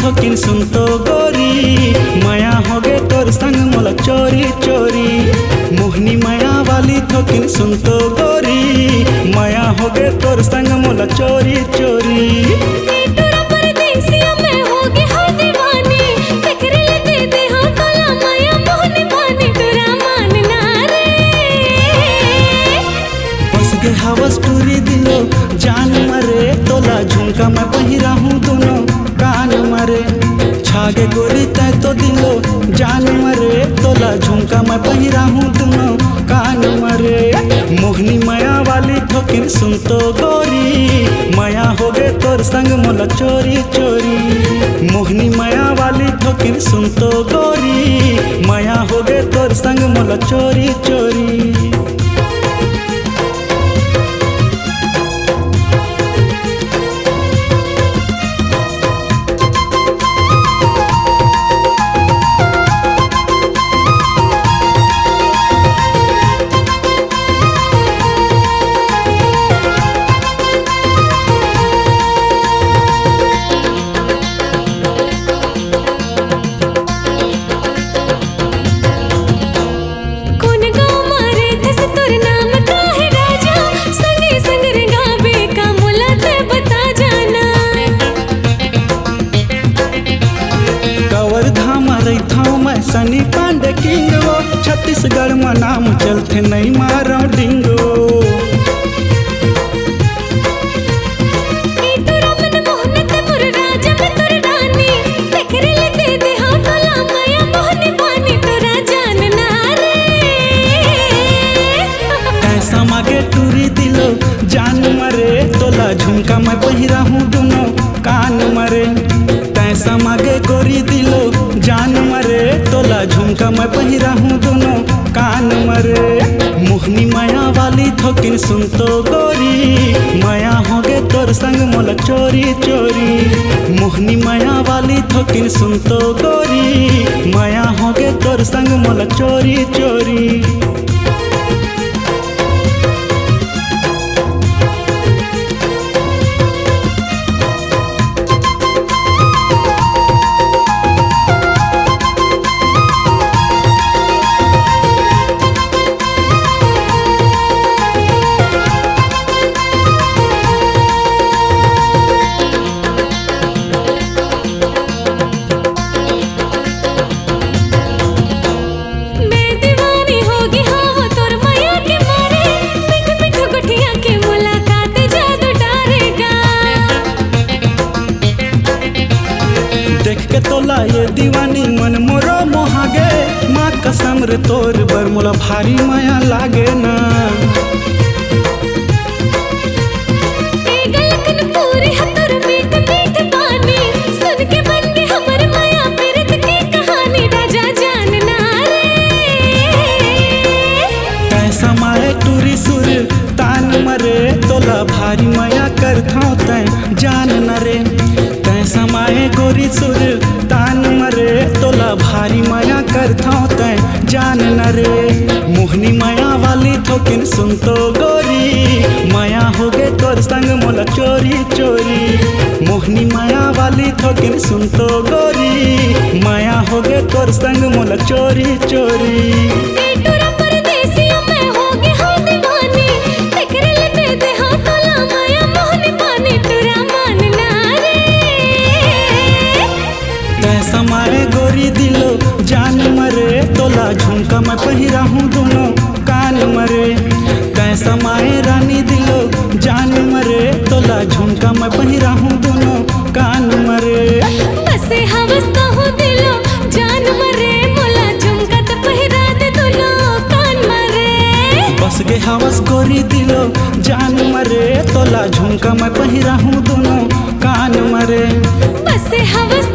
थोकिन सुन तो गोरी, माया हो गे तोर संग मोला चोरी चोरी। मोहनी माया वाली थोकिन सुन तो गोरी, माया हो गे तोर संग मोला चोरी चोरी। हवस टूरी दिलो जान मरे, तोला झुमका मैं पहिरा हूँ दोनों कान मरे। छागे गोरी तय तो दिलो जान मरे, तोला झुमका मैं पहिरा हूँ दोनों कान मरे। मोहनी माया वाली थोकिन सुन तो गोरी, माया हो गे तोर संग मोला चोरी चोरी। मोहनी माया वाली थोकिन सुन तो गोरी, माया हो गे तोर संग मोला चोरी चोरी। सनी पांडे किंगो छत्तीसगढ़ में नाम चलते नहीं मारो डिंगो। कैसा मागे टूरी दिलो जान मरे, तोला झुमका मैं पहिरा हूँ दोनों कान मरे। कैसा मागे गोरी दिलो जान मरे, तोला झुमका मैं पहिरा हूँ दोनों कान मरे। मोहनी माया वाली थोकिन सुन तो गोरी, माया हो गे तोर संग मोला चोरी चोरी। मोहनी माया वाली थोकिन सुन तो गोरी, माया हो गे तोर संग मोला चोरी चोरी। देख के तोला ये दीवानी मन मोरो मोहागे, माँ कसम रे तोर बर मोला भारी माया लागे ना। कैसा माए टूरी सुर तान मरे, तोला भारी माया करथाओ तै जान न रे। कैसा माए गोरी सुर तान मरे, तोला भारी माया करथाओ तै जान न रे। मोहनी माया वाली थोकिन सुन तो गोरी, माया हो गे तोर संग मोला चोरी चोरी। मोहनी माया वाली थोकिन सुन तो गोरी, माया हो गे तोर संग मोला चोरी चोरी। समाए गोरी दिलो जान मरे, तोला झुमका मैं पहिरा हूँ दोनों कान मरे। कैसा माए रानी दिलो जान मरे, तोला झुमका मैं पहिरा हूँ दोनों कान मरे। बसे हवस हूँ दिलो जान मरे, मोला झुमका तो पहिरा दे दोनों कान मरे। बस गे हवस गोरी दिलो जान मरे, तोला झुमका मैं पहिरा हूँ दोनों कान मरे। बसे हवस